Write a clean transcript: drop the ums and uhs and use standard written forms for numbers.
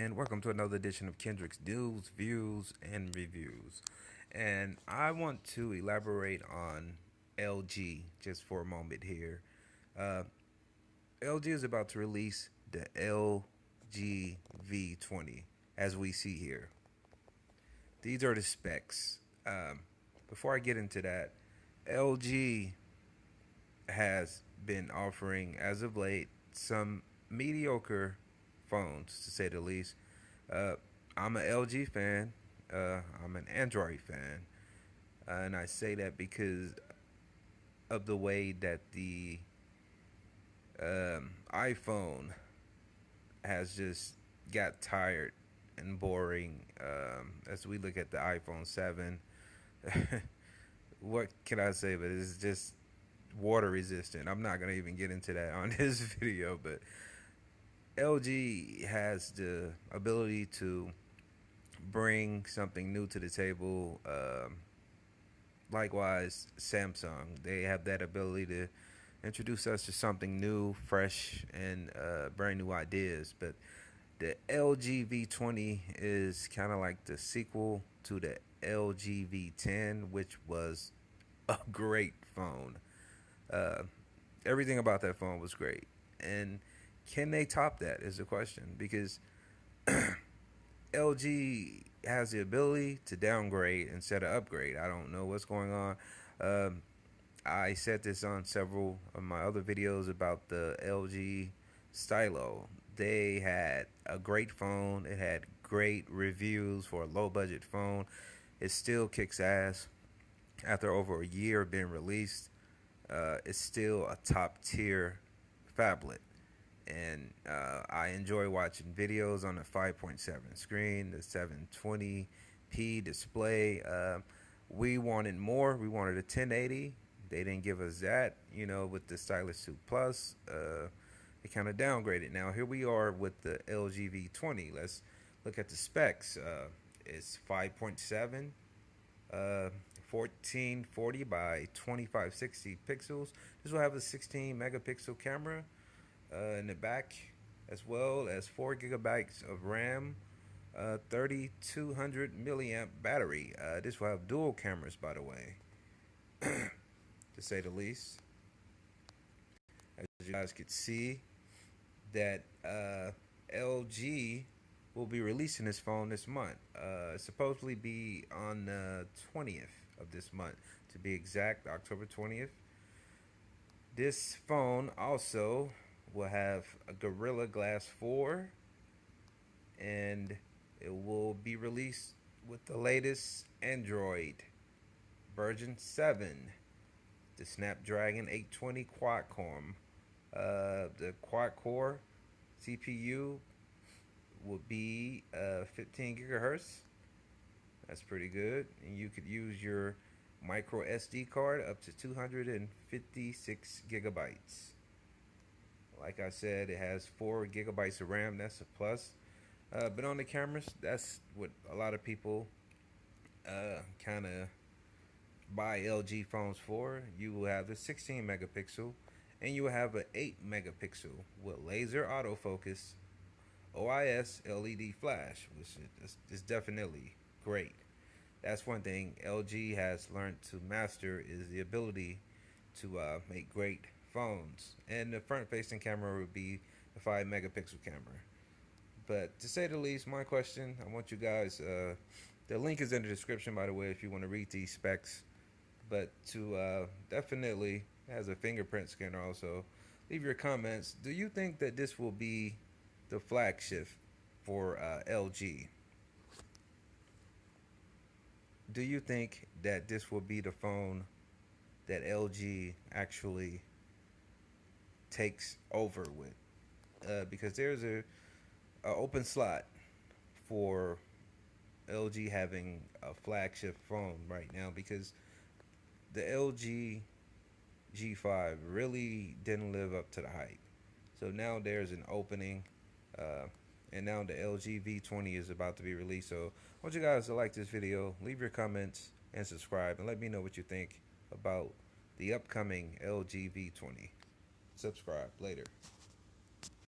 and welcome to another edition of Kendrick's News, Views, and Reviews. And I want to elaborate on LG just for a moment here. Uh, LG is about to release the Lgv20, as we see here. These are the specs. Before I get into that, LG has been offering, as of late, some mediocre phones, to say the least. Uh, I'm an LG fan. I'm an Android fan, and I say that because of the way that the iPhone has just got tired and boring. As we look at the iPhone 7, what can I say? But it's just water resistant. I'm not gonna even get into that on this video, but LG has the ability to bring something new to the table. Likewise, Samsung, they have that ability to introduce us to something new, fresh, and brand new ideas. But the LG V20 is kind of like the sequel to the LG V10, which was a great phone. Uh, Everything about that phone was great. And can they top that is the question, because LG has the ability to downgrade instead of upgrade. I don't know what's going on. Um, I said this on several of my other videos about the LG Stylo. They had a great phone. It had great reviews for a low budget phone. It still kicks ass after over a year of being released. It's still a top tier phablet, and I enjoy watching videos on the 5.7 screen, the 720p display. We wanted more. We wanted a 1080. They didn't give us that. With the Stylus 2 Plus, they kind of downgraded. Now here we are with the LG V20. Let's look at the specs. It's 5.7. 1440 by 2560 pixels. This will have a 16 megapixel camera in the back, as well as 4 gigabytes of RAM, 3200 milliamp battery. This will have dual cameras, by the way, to say the least. As you guys could see, that LG will be releasing this phone this month. Supposedly be on the 20th of this month, to be exact, October 20th. This phone also will have a Gorilla Glass 4, and it will be released with the latest Android version 7, the Snapdragon 820 quad core. The quad core CPU will be 15 gigahertz. That's pretty good. And you could use your micro SD card up to 256 gigabytes. Like I said, it has 4 gigabytes of RAM. That's a plus. But on the cameras, that's what a lot of people kind of buy LG phones for. You will have the 16 megapixel, and you will have an 8 megapixel with laser autofocus, OIS LED flash, which is definitely great. That's one thing LG has learned to master, is the ability to make great phones. And the front-facing camera would be the 5 megapixel camera. But to say the least, my question, I want you guys, the link is in the description, by the way, if you want to read these specs. But to definitely, has a fingerprint scanner also. Leave your comments. Do you think that this will be the flagship for LG? Do you think that this will be the phone that LG actually takes over with? Because there's a open slot for LG having a flagship phone right now, because the LG G5 really didn't live up to the hype. So now there's an opening, and now the LG V20 is about to be released. So I want you guys to like this video, leave your comments, and subscribe, and let me know what you think about the upcoming LG V20. Subscribe later.